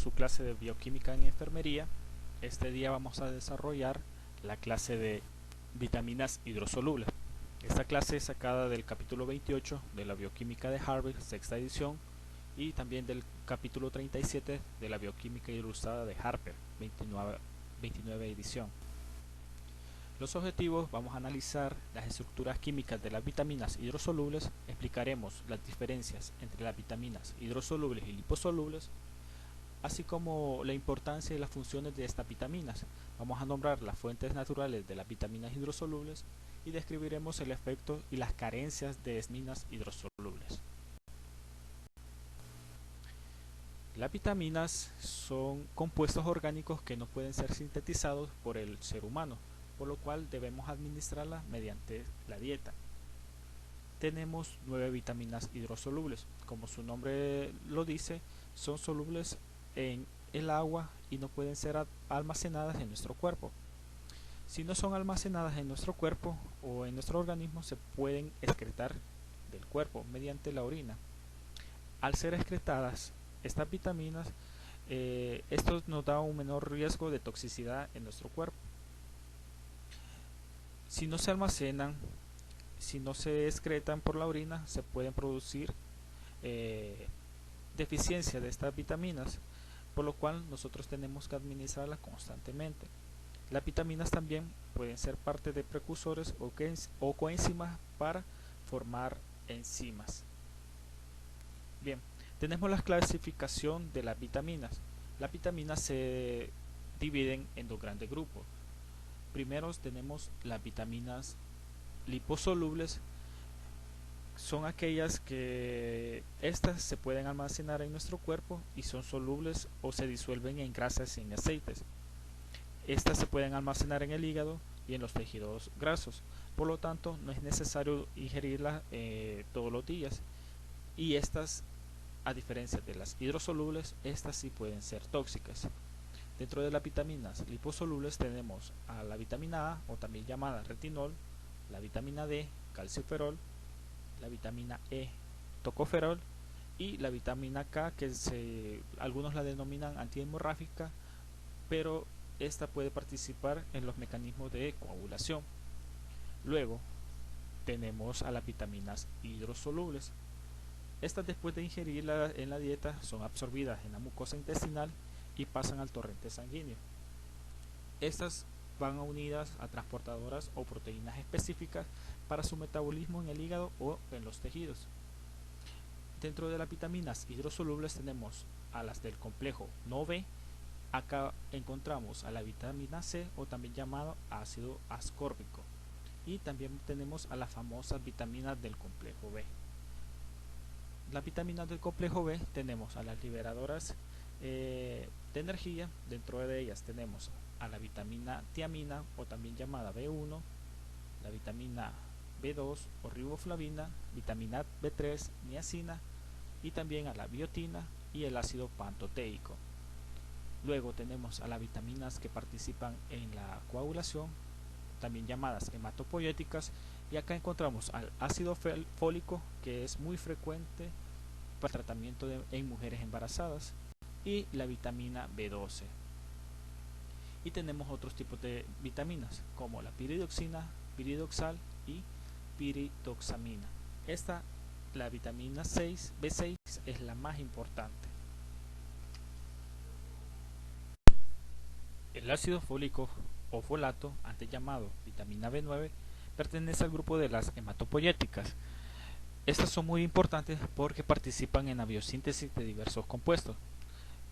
su clase de bioquímica en enfermería. Este día vamos a desarrollar la clase de vitaminas hidrosolubles. Esta clase es sacada del capítulo 28 de la bioquímica de Harvard, sexta edición, y también del capítulo 37 de la bioquímica ilustrada de Harper, 29 edición. Los objetivos: vamos a analizar las estructuras químicas de las vitaminas hidrosolubles, explicaremos las diferencias entre las vitaminas hidrosolubles y liposolubles, así como la importancia y las funciones de estas vitaminas. Vamos a nombrar las fuentes naturales de las vitaminas hidrosolubles y describiremos el efecto y las carencias de vitaminas hidrosolubles. Las vitaminas son compuestos orgánicos que no pueden ser sintetizados por el ser humano, por lo cual debemos administrarlas mediante la dieta. Tenemos 9 vitaminas hidrosolubles. Como su nombre lo dice, son solubles en el agua y no pueden ser almacenadas en nuestro cuerpo. Si no son almacenadas en nuestro cuerpo o en nuestro organismo, se pueden excretar del cuerpo mediante la orina. Al ser excretadas estas vitaminas, esto nos da un menor riesgo de toxicidad en nuestro cuerpo. Si no se almacenan, si no se excretan por la orina, se pueden producir deficiencia de estas vitaminas, por lo cual nosotros tenemos que administrarlas constantemente. Las vitaminas también pueden ser parte de precursores o coenzimas para formar enzimas. Bien, tenemos la clasificación de las vitaminas. Las vitaminas se dividen en dos grandes grupos. Primero tenemos las vitaminas liposolubles. Son aquellas que estas se pueden almacenar en nuestro cuerpo y son solubles o se disuelven en grasas y en aceites. Estas se pueden almacenar en el hígado y en los tejidos grasos, por lo tanto no es necesario ingerirlas todos los días. Y estas, a diferencia de las hidrosolubles, estas sí pueden ser tóxicas. Dentro de las vitaminas liposolubles tenemos a la vitamina A, o también llamada retinol, la vitamina D, calciferol, la vitamina E, tocoferol, y la vitamina K, que algunos la denominan antihemorrágica, pero esta puede participar en los mecanismos de coagulación. Luego tenemos a las vitaminas hidrosolubles. Estas, después de ingerirlas en la dieta, son absorbidas en la mucosa intestinal y pasan al torrente sanguíneo. Estas van unidas a transportadoras o proteínas específicas para su metabolismo en el hígado o en los tejidos. Dentro de las vitaminas hidrosolubles tenemos a las del complejo no B. Acá encontramos a la vitamina C, o también llamado ácido ascórbico, y también tenemos a las famosas vitaminas del complejo B. Las vitaminas del complejo B tenemos a las liberadoras de energía. Dentro de ellas tenemos a la vitamina tiamina, o también llamada B1, la vitamina B2 o riboflavina, vitamina B3, niacina, y también a la biotina y el ácido pantoteico. Luego tenemos a las vitaminas que participan en la coagulación, también llamadas hematopoieticas, y acá encontramos al ácido fólico, que es muy frecuente para el tratamiento en mujeres embarazadas, y la vitamina B12. Y tenemos otros tipos de vitaminas como la piridoxina, piridoxal y piridoxamina. La vitamina B6 es la más importante. El ácido fólico o folato, antes llamado vitamina B9, pertenece al grupo de las hematopoieticas. Estas son muy importantes porque participan en la biosíntesis de diversos compuestos.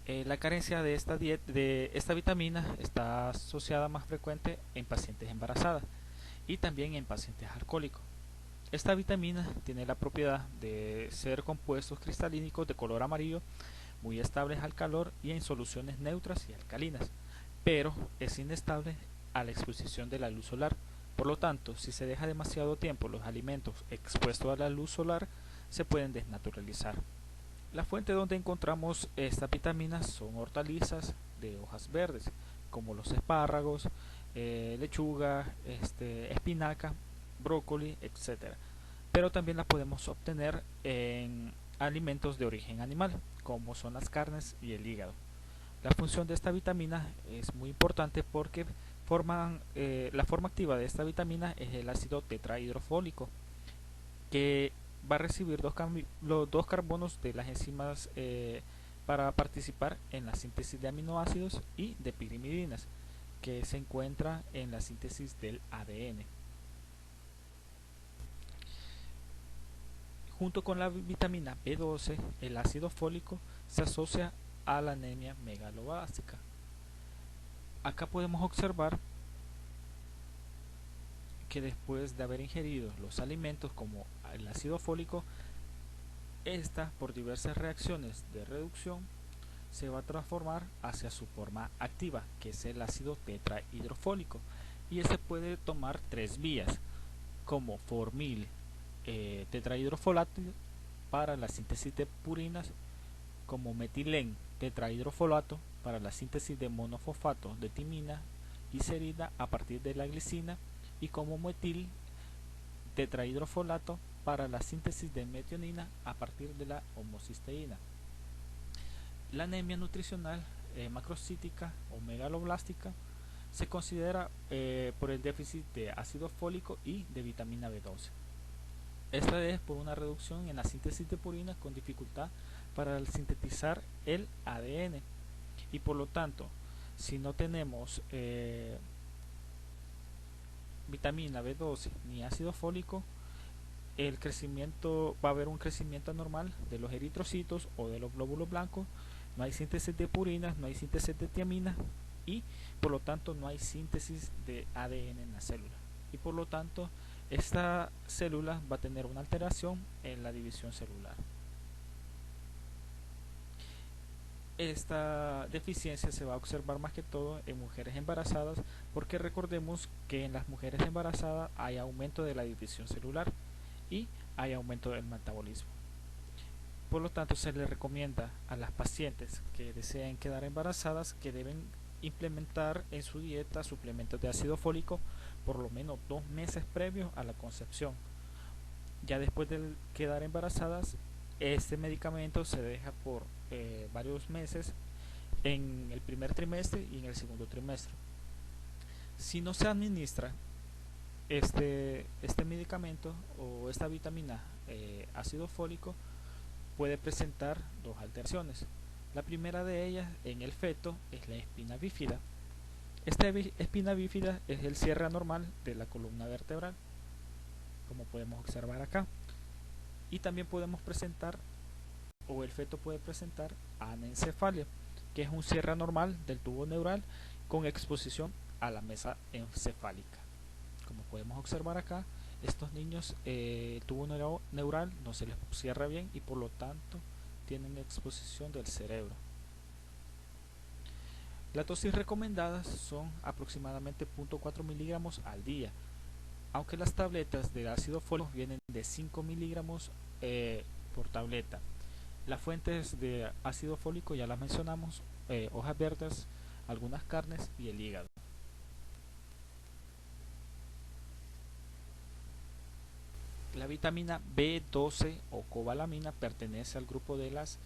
La carencia de esta vitamina está asociada más frecuente en pacientes embarazadas y también en pacientes alcohólicos. Esta vitamina tiene la propiedad de ser compuestos cristalínicos de color amarillo, muy estables al calor y en soluciones neutras y alcalinas, pero es inestable a la exposición de la luz solar. Por lo tanto, si se deja demasiado tiempo los alimentos expuestos a la luz solar, se pueden desnaturalizar. La fuente donde encontramos estas vitaminas son hortalizas de hojas verdes, como los espárragos, lechuga, espinaca, brócoli, etc. Pero también las podemos obtener en alimentos de origen animal, como son las carnes y el hígado. La función de esta vitamina es muy importante porque la forma activa de esta vitamina es el ácido tetrahidrofólico, que va a recibir los dos carbonos de las enzimas para participar en la síntesis de aminoácidos y de pirimidinas, que se encuentra en la síntesis del ADN. Junto con la vitamina B12, el ácido fólico se asocia a la anemia megalobástica. Acá podemos observar que después de haber ingerido los alimentos como el ácido fólico, esta, por diversas reacciones de reducción, se va a transformar hacia su forma activa, que es el ácido tetrahidrofólico, y ese puede tomar tres vías, como formil tetrahidrofolato para la síntesis de purinas, como metilén tetrahidrofolato para la síntesis de monofosfato de timina y serina a partir de la glicina, y como metil tetrahidrofolato para la síntesis de metionina a partir de la homocisteína. La anemia nutricional macrocítica o megaloblástica se considera por el déficit de ácido fólico y de vitamina B12. Esta es por una reducción en la síntesis de purina con dificultad para sintetizar el ADN, y por lo tanto, si no tenemos vitamina B12 ni ácido fólico, va a haber un crecimiento anormal de los eritrocitos o de los glóbulos blancos, no hay síntesis de purinas, no hay síntesis de tiamina, y por lo tanto no hay síntesis de ADN en la célula, y por lo tanto esta célula va a tener una alteración en la división celular. Esta deficiencia se va a observar más que todo en mujeres embarazadas, porque recordemos que en las mujeres embarazadas hay aumento de la división celular y hay aumento del metabolismo. Por lo tanto, se les recomienda a las pacientes que deseen quedar embarazadas que deben implementar en su dieta suplementos de ácido fólico por lo menos 2 meses previos a la concepción. Ya después de quedar embarazadas, este medicamento se deja por varios meses en el primer trimestre y en el segundo trimestre. Si no se administra este medicamento o esta vitamina ácido fólico, puede presentar dos alteraciones. La primera de ellas en el feto es la espina bífida. Esta espina bífida es el cierre anormal de la columna vertebral, como podemos observar acá. Y también podemos presentar, o el feto puede presentar, anencefalia, que es un cierre anormal del tubo neural con exposición a la mesa encefálica. Como podemos observar acá, estos niños el tubo neural no se les cierra bien y por lo tanto tienen exposición del cerebro. Las dosis recomendadas son aproximadamente 0.4 miligramos al día, aunque las tabletas de ácido fólico vienen de 5 miligramos por tableta. Las fuentes de ácido fólico ya las mencionamos, hojas verdes, algunas carnes y el hígado. La vitamina B12 o cobalamina pertenece al grupo de las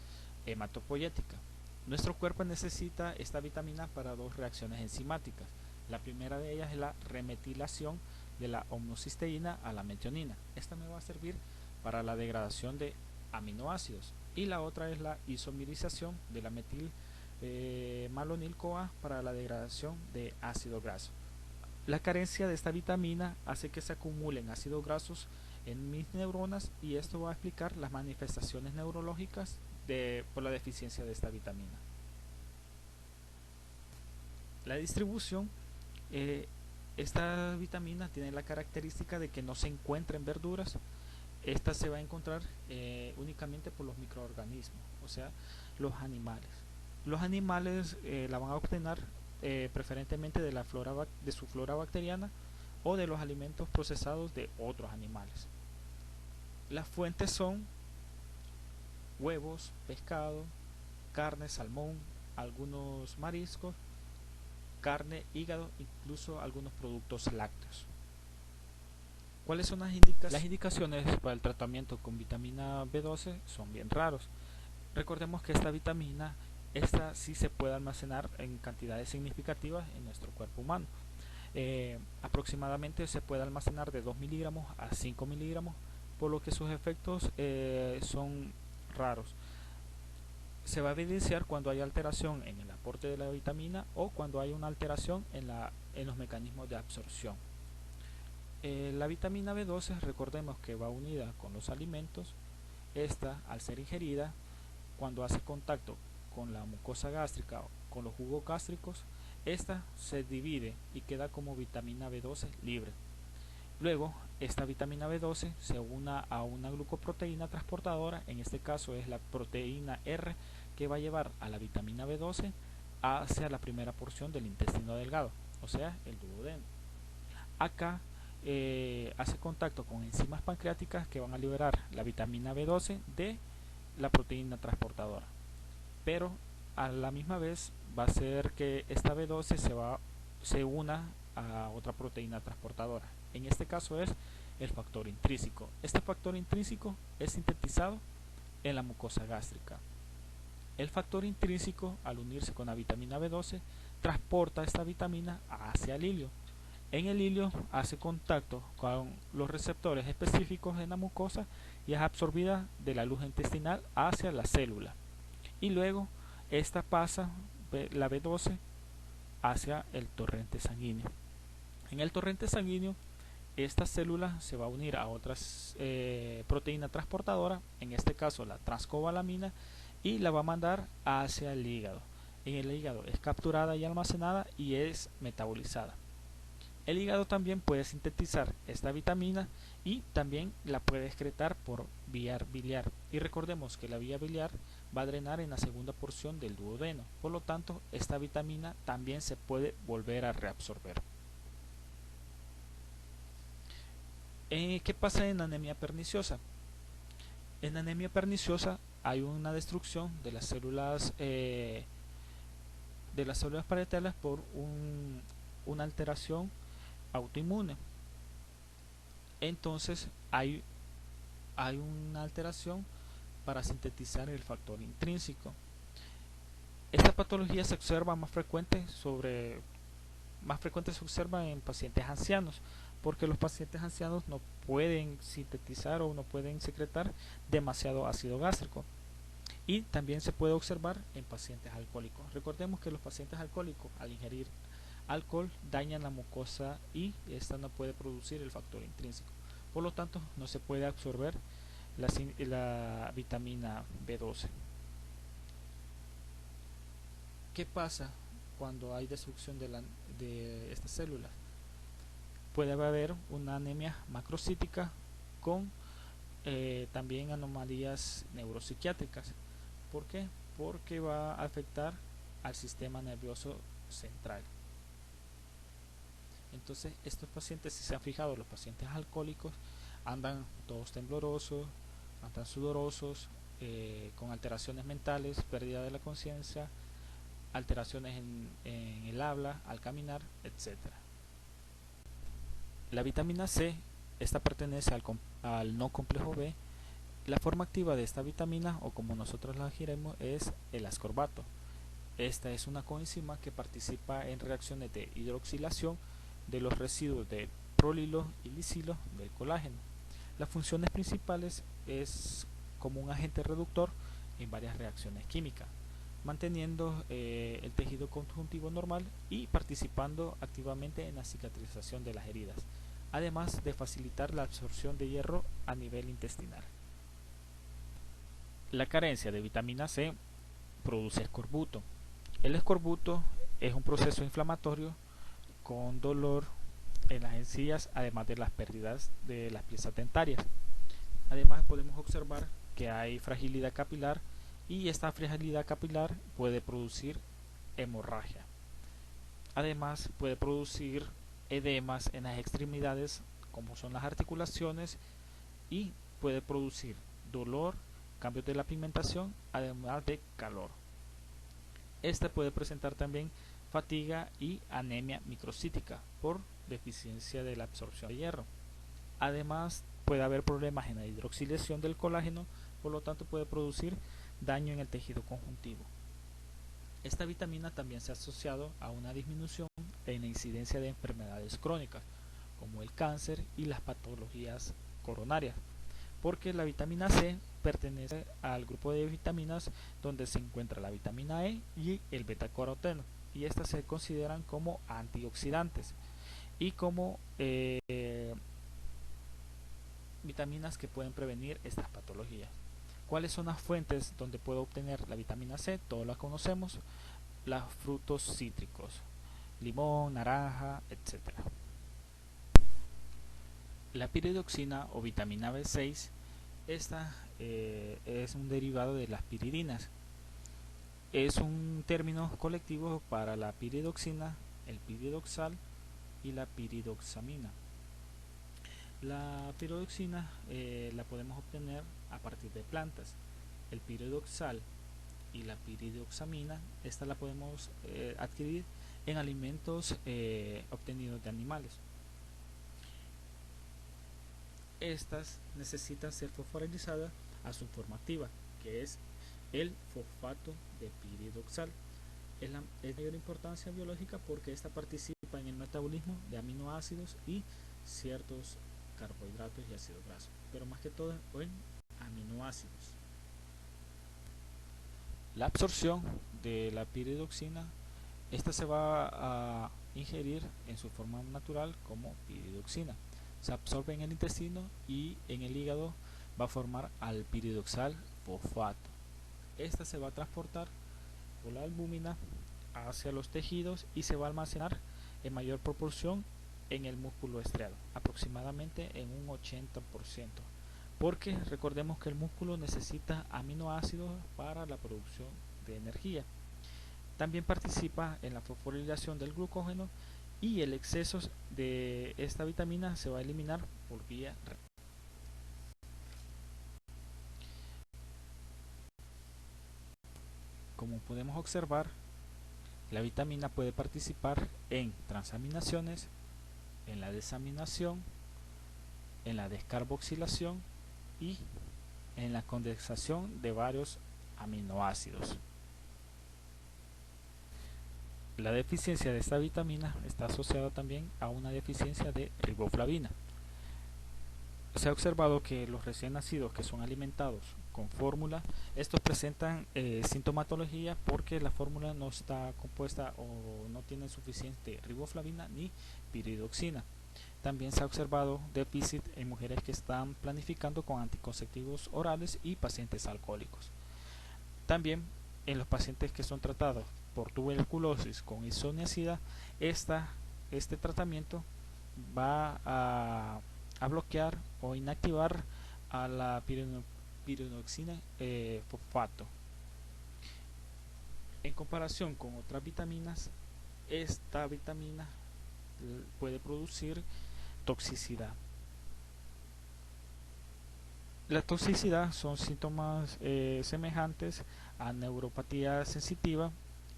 hematopoyéticas. Nuestro cuerpo necesita esta vitamina para dos reacciones enzimáticas. La primera de ellas es la remetilación de la homocisteína a la metionina. Esta me va a servir para la degradación de aminoácidos, y la otra es la isomerización de la metil malonil-CoA para la degradación de ácido graso. La carencia de esta vitamina hace que se acumulen ácidos grasos en mis neuronas, y esto va a explicar las manifestaciones neurológicas por la deficiencia de esta vitamina. La distribución, esta vitamina tiene la característica de que no se encuentra en verduras. Esta se va a encontrar únicamente por los microorganismos, o sea, los animales. Los animales la van a obtener preferentemente de su flora bacteriana o de los alimentos procesados de otros animales. Las fuentes son huevos, pescado, carne, salmón, algunos mariscos, carne, hígado, incluso algunos productos lácteos. ¿Cuáles son las indicaciones? Las indicaciones para el tratamiento con vitamina B12 son bien raros. Recordemos que esta vitamina esta sí se puede almacenar en cantidades significativas en nuestro cuerpo humano. Aproximadamente se puede almacenar de 2 miligramos a 5 miligramos, por lo que sus efectos son raros. Se va a evidenciar cuando hay alteración en el aporte de la vitamina o cuando hay una alteración en los mecanismos de absorción. La vitamina B12, recordemos que va unida con los alimentos. Esta, al ser ingerida, cuando hace contacto con la mucosa gástrica o con los jugos gástricos, esta se divide y queda como vitamina B12 libre. Luego, esta vitamina B12 se une a una glucoproteína transportadora, en este caso es la proteína R, que va a llevar a la vitamina B12 hacia la primera porción del intestino delgado, o sea, el duodeno. Acá hace contacto con enzimas pancreáticas que van a liberar la vitamina B12 de la proteína transportadora, pero a la misma vez va a hacer que esta B12 se una a otra proteína transportadora. En este caso es el factor intrínseco. Este factor intrínseco es sintetizado en la mucosa gástrica. El factor intrínseco, al unirse con la vitamina B12, transporta esta vitamina hacia el hilio. En el hilio hace contacto con los receptores específicos en la mucosa y es absorbida de la luz intestinal hacia la célula. Y luego esta pasa, la B12, hacia el torrente sanguíneo. En el torrente sanguíneo, esta célula se va a unir a otras proteínas transportadoras, en este caso la transcobalamina, y la va a mandar hacia el hígado. En el hígado es capturada y almacenada y es metabolizada. El hígado también puede sintetizar esta vitamina y también la puede excretar por vía biliar. Y recordemos que la vía biliar va a drenar en la segunda porción del duodeno. Por lo tanto, esta vitamina también se puede volver a reabsorber. ¿Qué pasa en anemia perniciosa? En anemia perniciosa hay una destrucción de las células parietales por una alteración autoinmune. Entonces hay una alteración para sintetizar el factor intrínseco. Esta patología se observa más frecuente se observa en pacientes ancianos, porque los pacientes ancianos no pueden sintetizar o no pueden secretar demasiado ácido gástrico. Y también se puede observar en pacientes alcohólicos. Recordemos que los pacientes alcohólicos, al ingerir alcohol, dañan la mucosa y esta no puede producir el factor intrínseco. Por lo tanto, no se puede absorber la vitamina B12. ¿Qué pasa cuando hay destrucción de estas células? Puede haber una anemia macrocítica con también anomalías neuropsiquiátricas. ¿Por qué? Porque va a afectar al sistema nervioso central. Entonces, estos pacientes, si se han fijado, los pacientes alcohólicos andan todos temblorosos, andan sudorosos, con alteraciones mentales, pérdida de la conciencia, alteraciones en el habla, al caminar, etc. La vitamina C, esta pertenece al no complejo B. La forma activa de esta vitamina, o como nosotros la giremos, es el ascorbato. Esta es una coenzima que participa en reacciones de hidroxilación de los residuos de prolilo y lisilo del colágeno. Las funciones principales es como un agente reductor en varias reacciones químicas, manteniendo el tejido conjuntivo normal y participando activamente en la cicatrización de las heridas, además de facilitar la absorción de hierro a nivel intestinal. La carencia de vitamina C produce escorbuto. El escorbuto es un proceso inflamatorio con dolor en las encías, además de las pérdidas de las piezas dentarias. Además, podemos observar que hay fragilidad capilar y esta fragilidad capilar puede producir hemorragia. Además, puede producir edemas en las extremidades, como son las articulaciones, y puede producir dolor, cambios de la pigmentación, además de calor. Esta puede presentar también fatiga y anemia microcítica por deficiencia de la absorción de hierro. Además, puede haber problemas en la hidroxilación del colágeno, por lo tanto puede producir daño en el tejido conjuntivo. Esta vitamina también se ha asociado a una disminución en la incidencia de enfermedades crónicas, como el cáncer y las patologías coronarias, porque la vitamina C pertenece al grupo de vitaminas donde se encuentra la vitamina E y el betacaroteno, y estas se consideran como antioxidantes y como vitaminas que pueden prevenir estas patologías. ¿Cuáles son las fuentes donde puedo obtener la vitamina C? Todos las conocemos, los frutos cítricos, limón, naranja, etcétera. La piridoxina o vitamina B6, esta es un derivado de las piridinas. Es un término colectivo para la piridoxina, el piridoxal y la piridoxamina. La piridoxina la podemos obtener a partir de plantas. El piridoxal y la piridoxamina, esta la podemos adquirir en alimentos obtenidos de animales. Estas necesitan ser fosforilizadas a su forma activa, que es el fosfato de piridoxal. Es de mayor importancia biológica porque esta participa en el metabolismo de aminoácidos y ciertos carbohidratos y ácidos grasos, pero más que todo en aminoácidos. La absorción de la piridoxina, esta se va a ingerir en su forma natural como piridoxina. Se absorbe en el intestino y en el hígado va a formar al piridoxal fosfato. Esta se va a transportar por la albúmina hacia los tejidos y se va a almacenar en mayor proporción en el músculo estriado, aproximadamente en un 80%, porque recordemos que el músculo necesita aminoácidos para la producción de energía. También participa en la fosforilación del glucógeno y el exceso de esta vitamina se va a eliminar por vía renal. Como podemos observar, la vitamina puede participar en transaminaciones, en la desaminación, en la descarboxilación y en la condensación de varios aminoácidos. La deficiencia de esta vitamina está asociada también a una deficiencia de riboflavina. Se ha observado que los recién nacidos que son alimentados con fórmula, estos presentan sintomatología porque la fórmula no está compuesta o no tiene suficiente riboflavina ni piridoxina. También se ha observado déficit en mujeres que están planificando con anticonceptivos orales y pacientes alcohólicos. También en los pacientes que son tratados por tuberculosis con isoniazida, este tratamiento va a bloquear o inactivar a la piridoxina fosfato. En comparación con otras vitaminas, esta vitamina puede producir toxicidad. La toxicidad son síntomas semejantes a neuropatía sensitiva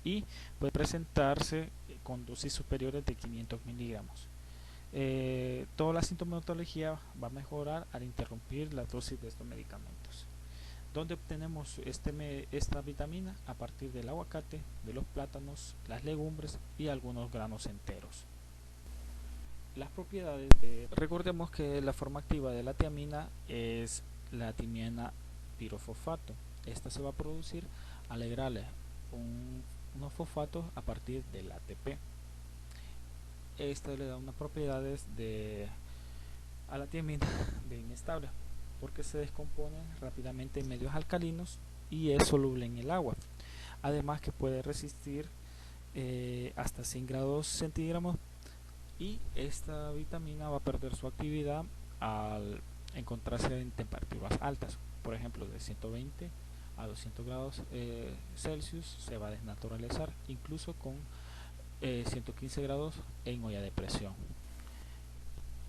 y puede presentarse con dosis superiores de 500 miligramos. Toda la sintomatología va a mejorar al interrumpir la dosis de estos medicamentos. ¿Dónde obtenemos esta vitamina? A partir del aguacate, de los plátanos, las legumbres y algunos granos enteros. Las propiedades recordemos que la forma activa de la tiamina es la timiana pirofosfato. Esta se va a producir al agregarle unos fosfatos a partir del ATP. Esta le da unas propiedades a la tiamina de inestable porque se descompone rápidamente en medios alcalinos y es soluble en el agua. Además que puede resistir hasta 100 grados centígrados y esta vitamina va a perder su actividad al encontrarse en temperaturas altas, por ejemplo de 120 a 200 grados Celsius se va a desnaturalizar incluso con 115 grados en olla de presión.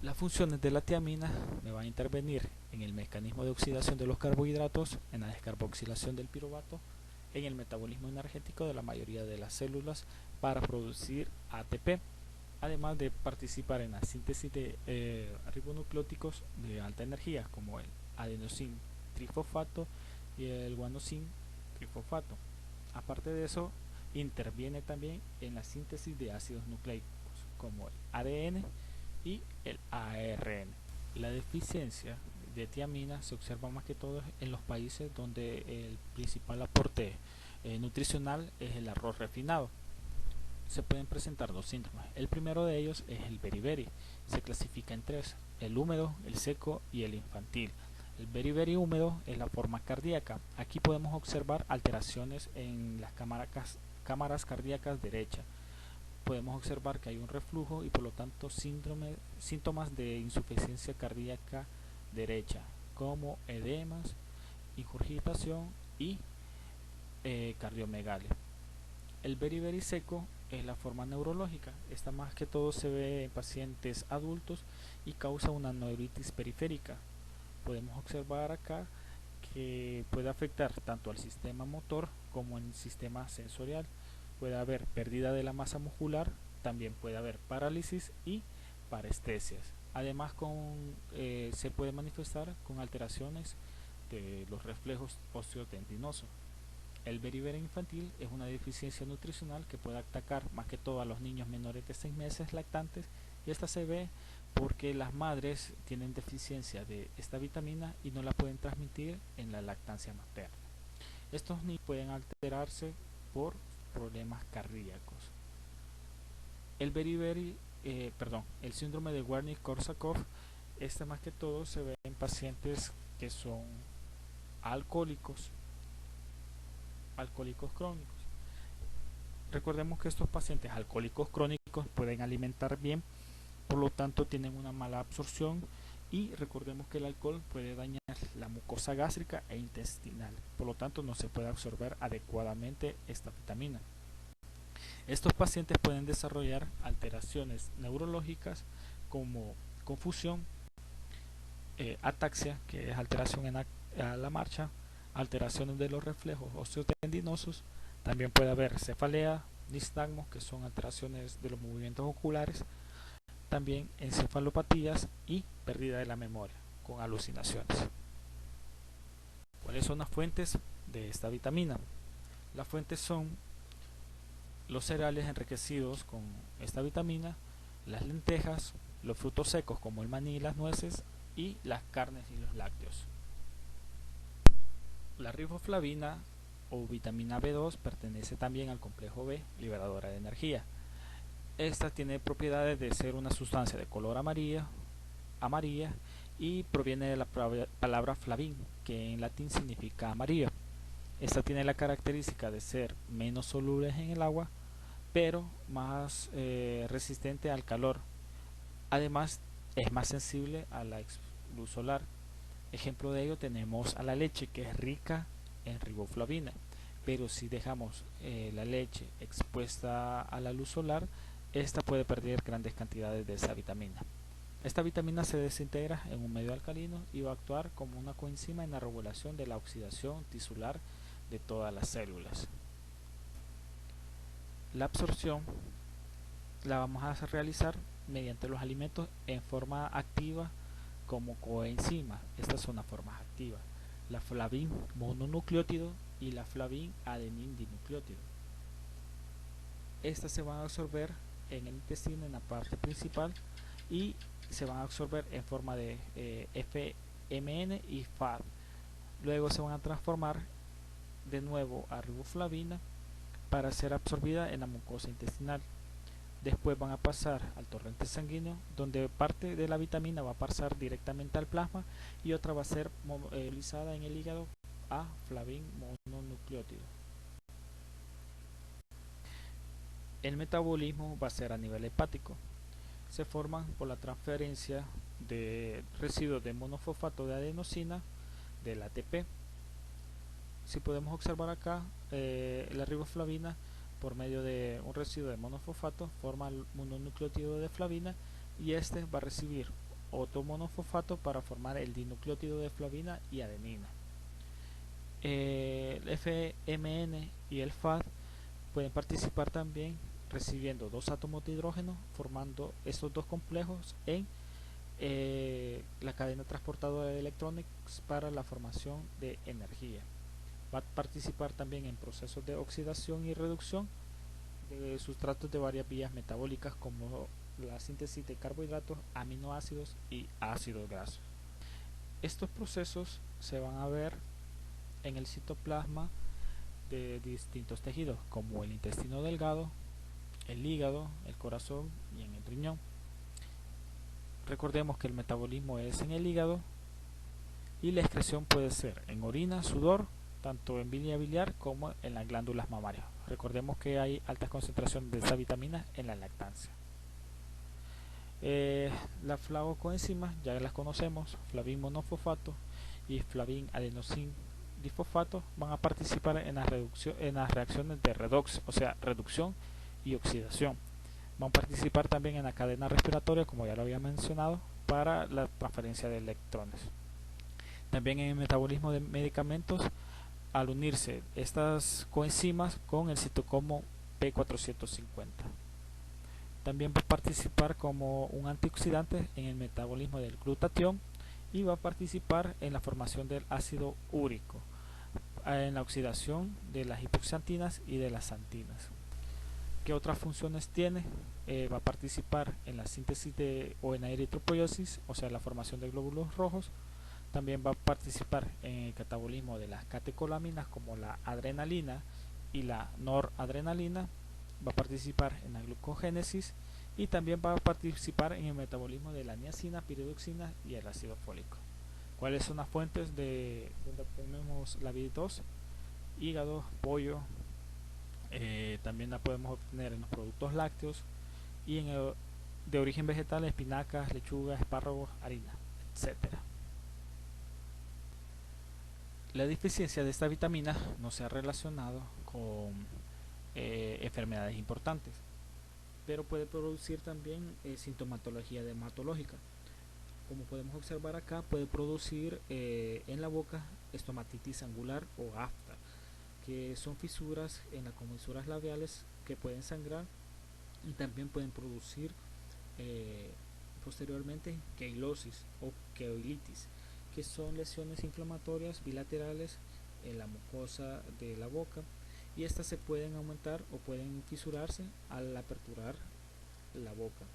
Las funciones de la tiamina me van a intervenir en el mecanismo de oxidación de los carbohidratos, en la descarboxilación del piruvato, en el metabolismo energético de la mayoría de las células para producir ATP, además de participar en la síntesis de ribonucleóticos de alta energía como el adenosin trifosfato y el guanosin trifosfato. Aparte de eso, interviene también en la síntesis de ácidos nucleicos como el ADN y el ARN. La deficiencia de tiamina se observa más que todo en los países donde el principal aporte nutricional es el arroz refinado. Se pueden presentar dos síntomas. El primero de ellos es el beriberi. Se clasifica en tres: el húmedo, el seco y el infantil. El beriberi húmedo es la forma cardíaca. Aquí podemos observar alteraciones en las cámaras cardíacas derecha. Podemos observar que hay un reflujo y por lo tanto síntomas de insuficiencia cardíaca derecha, como edemas, ingurgitación y cardiomegalia. El beriberi seco es la forma neurológica. Esta más que todo se ve en pacientes adultos y causa una neuritis periférica. Podemos observar acá que puede afectar tanto al sistema motor como al sistema sensorial. Puede haber pérdida de la masa muscular, también puede haber parálisis y parestesias. Además se puede manifestar con alteraciones de los reflejos osteotendinosos. El beriberi infantil es una deficiencia nutricional que puede atacar más que todo a los niños menores de 6 meses lactantes, y esta se ve porque las madres tienen deficiencia de esta vitamina y no la pueden transmitir en la lactancia materna. Estos niños pueden alterarse por problemas cardíacos. El el síndrome de Wernicke-Korsakoff, este más que todo se ve en pacientes que son alcohólicos crónicos. Recordemos que estos pacientes alcohólicos crónicos pueden alimentar bien, por lo tanto tienen una mala absorción, y recordemos que el alcohol puede dañar la mucosa gástrica e intestinal, por lo tanto no se puede absorber adecuadamente esta vitamina. Estos pacientes pueden desarrollar alteraciones neurológicas como confusión, ataxia, que es alteración a la marcha, alteraciones de los reflejos osteotendinosos. También puede haber cefalea, nistagmos, que son alteraciones de los movimientos oculares, también encefalopatías y pérdida de la memoria con alucinaciones. ¿Cuáles son las fuentes de esta vitamina? Las fuentes son los cereales enriquecidos con esta vitamina, las lentejas, los frutos secos como el maní y las nueces, y las carnes y los lácteos. La riboflavina o vitamina B2 pertenece también al complejo B, liberadora de energía. Esta tiene propiedades de ser una sustancia de color amarilla y proviene de la palabra flavin, que en latín significa amarillo. Esta tiene la característica de ser menos soluble en el agua, pero más resistente al calor. Además, es más sensible a la luz solar. Ejemplo de ello tenemos a la leche, que es rica en riboflavina, pero si dejamos la leche expuesta a la luz solar, esta puede perder grandes cantidades de esa vitamina. Esta vitamina se desintegra en un medio alcalino y va a actuar como una coenzima en la regulación de la oxidación tisular de todas las células. La absorción la vamos a realizar mediante los alimentos en forma activa como coenzima. Estas son las formas activas: la flavin mononucleótido y la flavin adenin dinucleótido. Estas se van a absorber en el intestino, en la parte principal, y se van a absorber en forma de FMN y FAD. Luego se van a transformar de nuevo a riboflavina para ser absorbida en la mucosa intestinal. Después van a pasar al torrente sanguíneo, donde parte de la vitamina va a pasar directamente al plasma y otra va a ser movilizada en el hígado a flavin mononucleótido. El metabolismo va a ser a nivel hepático. Se forman por la transferencia de residuos de monofosfato de adenosina del ATP. Si podemos observar acá, la riboflavina, por medio de un residuo de monofosfato, forma el mononucleótido de flavina, y este va a recibir otro monofosfato para formar el dinucleótido de flavina y adenina. El FMN y el FAD pueden participar también recibiendo dos átomos de hidrógeno, formando estos dos complejos en la cadena transportadora de electrones para la formación de energía. Va a participar también en procesos de oxidación y reducción de sustratos de varias vías metabólicas como la síntesis de carbohidratos, aminoácidos y ácidos grasos. Estos procesos se van a ver en el citoplasma de distintos tejidos como el intestino delgado, el hígado, el corazón y en el riñón. Recordemos que el metabolismo es en el hígado y la excreción puede ser en orina, sudor, tanto en vía biliar como en las glándulas mamarias. Recordemos que hay altas concentraciones de esta vitamina en la lactancia. Las flavocoenzimas ya las conocemos, flavin monofosfato y flavin adenosin difosfato van a participar en las reacciones de redox, o sea, reducción y oxidación. Van a participar también en la cadena respiratoria, como ya lo había mencionado, para la transferencia de electrones. También en el metabolismo de medicamentos, al unirse estas coenzimas con el citocromo P450. También va a participar como un antioxidante en el metabolismo del glutatión y va a participar en la formación del ácido úrico, en la oxidación de las hipoxantinas y de las xantinas. ¿Qué otras funciones tiene? Va a participar en la síntesis o en la eritropoiesis, o sea, la formación de glóbulos rojos. También va a participar en el catabolismo de las catecolaminas como la adrenalina y la noradrenalina. Va a participar en la glucogénesis y también va a participar en el metabolismo de la niacina, piridoxina y el ácido fólico. ¿Cuáles son las fuentes de donde obtenemos la B2? Hígado, pollo, también la podemos obtener en los productos lácteos y de origen vegetal, espinacas, lechuga, espárragos, harina, etcétera. La deficiencia de esta vitamina no se ha relacionado con enfermedades importantes, pero puede producir también sintomatología dermatológica. Como podemos observar acá, puede producir en la boca estomatitis angular o afta, que son fisuras en las comisuras labiales que pueden sangrar y también pueden producir posteriormente queilosis o queoilitis, que son lesiones inflamatorias bilaterales en la mucosa de la boca, y estas se pueden aumentar o pueden fisurarse al aperturar la boca.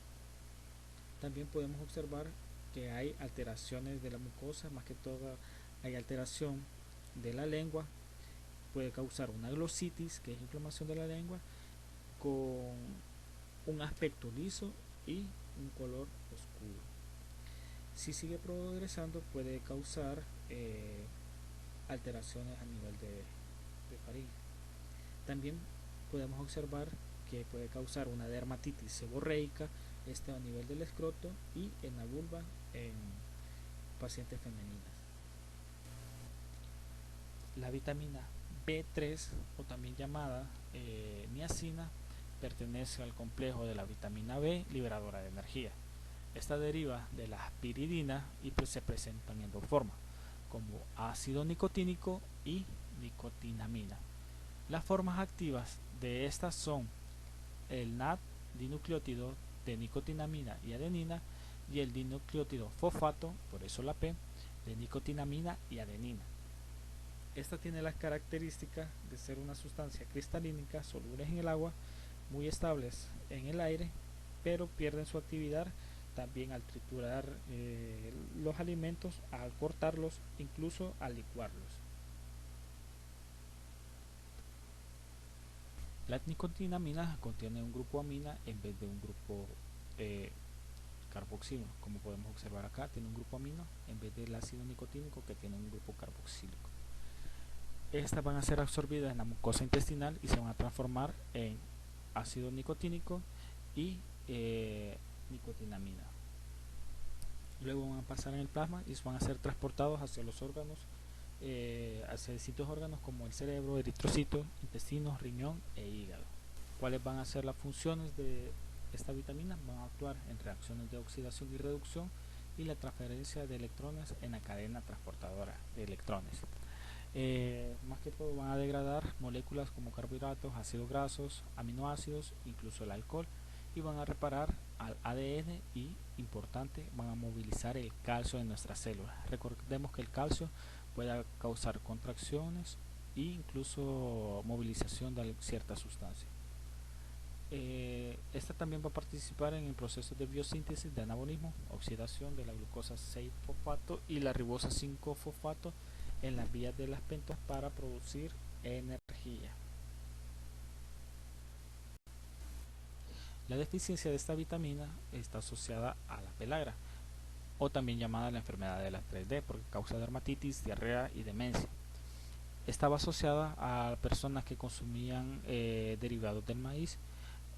También podemos observar que hay alteraciones de la mucosa, más que todo hay alteración de la lengua, puede causar una glositis, que es inflamación de la lengua, con un aspecto liso y un color oscuro. Si sigue progresando puede causar alteraciones a nivel de faringe. También podemos observar que puede causar una dermatitis seborreica, a nivel del escroto y en la vulva en pacientes femeninas. La vitamina B3, o también llamada niacina, pertenece al complejo de la vitamina B liberadora de energía. Esta deriva de la piridina y pues se presentan en dos formas, como ácido nicotínico y nicotinamina. Las formas activas de estas son el NAD, dinucleótido de nicotinamina y adenina, y el dinucleótido fosfato, por eso la P, de nicotinamina y adenina. Esta tiene las características de ser una sustancia cristalínica solubles en el agua, muy estables en el aire, pero pierden su actividad también al triturar los alimentos, al cortarlos, incluso al licuarlos. La nicotinamina contiene un grupo amina en vez de un grupo carboxilo. Como podemos observar acá, tiene un grupo amino en vez del ácido nicotínico, que tiene un grupo carboxílico. Estas van a ser absorbidas en la mucosa intestinal y se van a transformar en ácido nicotínico y nicotinamina. Luego van a pasar en el plasma y van a ser transportados hacia los órganos, hacia distintos órganos como el cerebro, eritrocito, intestinos, riñón e hígado. ¿Cuáles van a ser las funciones de esta vitamina? Van a actuar en reacciones de oxidación y reducción y la transferencia de electrones en la cadena transportadora de electrones. Más que todo van a degradar moléculas como carbohidratos, ácidos grasos, aminoácidos, incluso el alcohol, y van a reparar al ADN y, importante, van a movilizar el calcio de nuestras células. Recordemos que el calcio puede causar contracciones e incluso movilización de cierta sustancia. Esta también va a participar en el proceso de biosíntesis de anabolismo, oxidación de la glucosa 6-fosfato y la ribosa 5-fosfato en las vías de las pentonas para producir energía. La deficiencia de esta vitamina está asociada a la pelagra, o también llamada la enfermedad de las 3D, porque causa dermatitis, diarrea y demencia. Estaba asociada a personas que consumían derivados del maíz,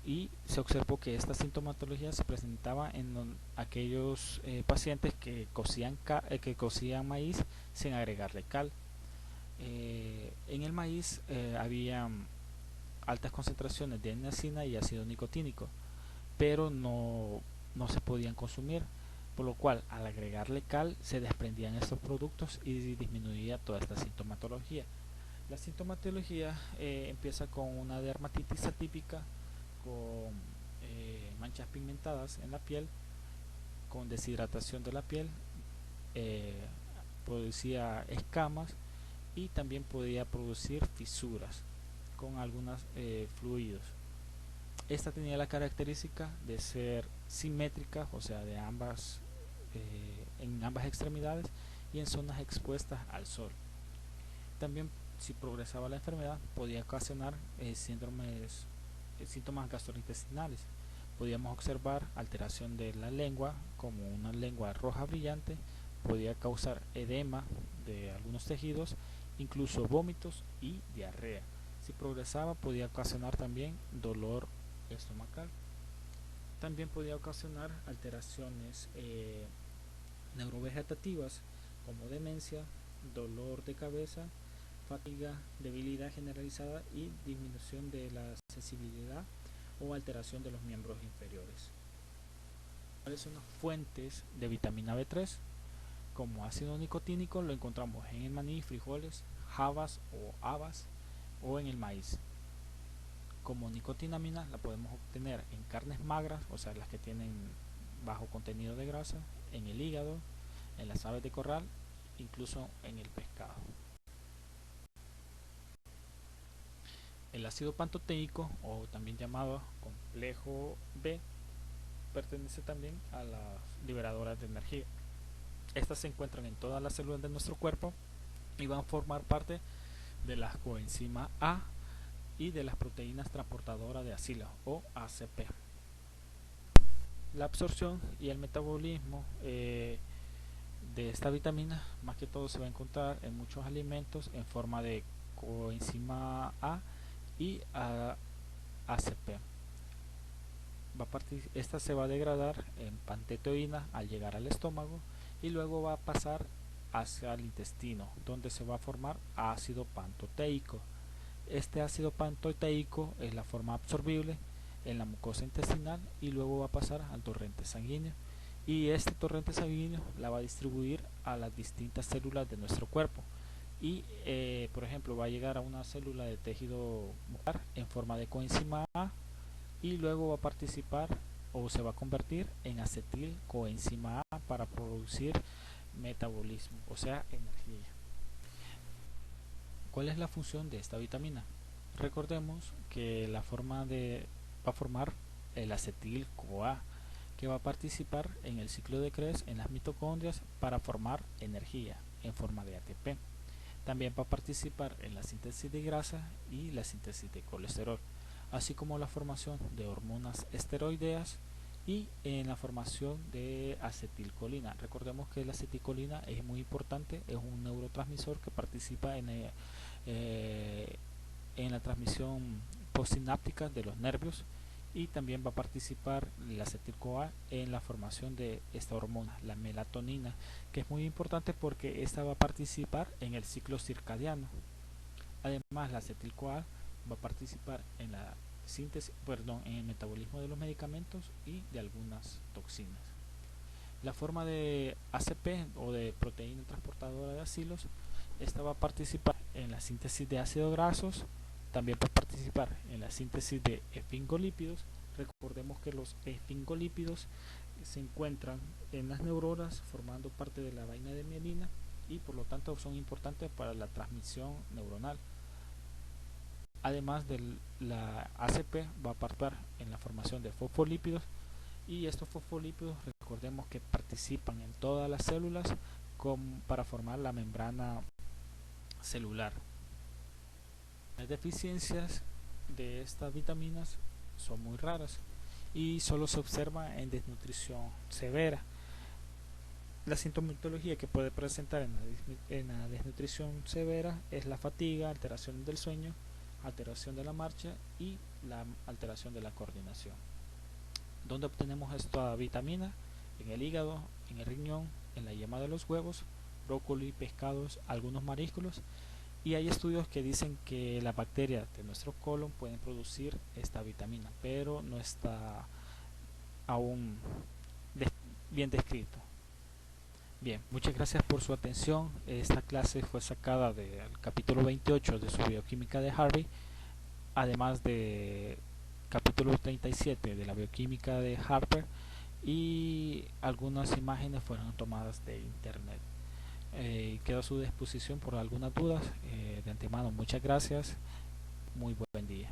y se observó que esta sintomatología se presentaba en aquellos pacientes que cocían maíz sin agregarle cal. En el maíz había altas concentraciones de niacina y ácido nicotínico, pero no se podían consumir, por lo cual al agregarle cal se desprendían estos productos y disminuía toda esta sintomatología. La sintomatología empieza con una dermatitis atípica, con manchas pigmentadas en la piel, con deshidratación de la piel, producía escamas y también podía producir fisuras con algunos fluidos. Esta tenía la característica de ser simétrica, o sea, de en ambas extremidades y en zonas expuestas al sol. También, si progresaba la enfermedad, podía ocasionar síntomas gastrointestinales. Podíamos observar alteración de la lengua, como una lengua roja brillante, podía causar edema de algunos tejidos, incluso vómitos y diarrea. Si progresaba, podía ocasionar también dolor estomacal. También podía ocasionar alteraciones neurovegetativas como demencia, dolor de cabeza, fatiga, debilidad generalizada y disminución de la sensibilidad o alteración de los miembros inferiores. ¿Cuáles son las fuentes de vitamina B3? Como ácido nicotínico lo encontramos en el maní, frijoles, habas o habas, o en el maíz. Como nicotinamina la podemos obtener en carnes magras, o sea, las que tienen bajo contenido de grasa, en el hígado, en las aves de corral, incluso en el pescado. El ácido pantoteico, o también llamado complejo B, pertenece también a las liberadoras de energía. Estas se encuentran en todas las células de nuestro cuerpo y van a formar parte de la coenzima A y de las proteínas transportadoras de acilo o ACP. La absorción y el metabolismo de esta vitamina más que todo se va a encontrar en muchos alimentos en forma de coenzima A y ACP. Esta se va a degradar en pantetoína al llegar al estómago y luego va a pasar hacia el intestino, donde se va a formar ácido pantoteico. Este ácido pantoteico es la forma absorbible en la mucosa intestinal y luego va a pasar al torrente sanguíneo, y este torrente sanguíneo la va a distribuir a las distintas células de nuestro cuerpo y por ejemplo va a llegar a una célula de tejido muscular en forma de coenzima A y luego va a participar o se va a convertir en acetilcoenzima A para producir metabolismo, o sea, energía. ¿Cuál es la función de esta vitamina? Recordemos que va a formar el acetil-CoA, que va a participar en el ciclo de Krebs en las mitocondrias para formar energía en forma de ATP. También va a participar en la síntesis de grasa y la síntesis de colesterol, así como la formación de hormonas esteroideas y en la formación de acetilcolina. Recordemos que la acetilcolina es muy importante, es un neurotransmisor que participa en la transmisión postsináptica de los nervios, y también va a participar la acetil-CoA en la formación de esta hormona, la melatonina, que es muy importante porque esta va a participar en el ciclo circadiano. Además, la acetil-CoA va a participar en la en el metabolismo de los medicamentos y de algunas toxinas. La forma de ACP o de proteína transportadora de acilos, esta va a participar en la síntesis de ácidos grasos, también va a participar en la síntesis de esfingolípidos. Recordemos que los esfingolípidos se encuentran en las neuronas formando parte de la vaina de mielina y por lo tanto son importantes para la transmisión neuronal. Además de la ACP va a participar en la formación de fosfolípidos, y estos fosfolípidos recordemos que participan en todas las células para formar la membrana celular. Las deficiencias de estas vitaminas son muy raras y solo se observa en desnutrición severa. La sintomatología que puede presentar en la desnutrición severa es la fatiga, alteración del sueño, alteración de la marcha y la alteración de la coordinación. ¿Dónde obtenemos esta vitamina? En el hígado, en el riñón, en la yema de los huevos, brócoli, pescados, algunos mariscos, y hay estudios que dicen que las bacterias de nuestro colon pueden producir esta vitamina, pero no está aún bien descrito. Bien, muchas gracias por su atención. Esta clase fue sacada del capítulo 28 de su bioquímica de Harvey, además de capítulo 37 de la bioquímica de Harper, y algunas imágenes fueron tomadas de internet. Quedo a su disposición por algunas dudas. De antemano, muchas gracias. Muy buen día.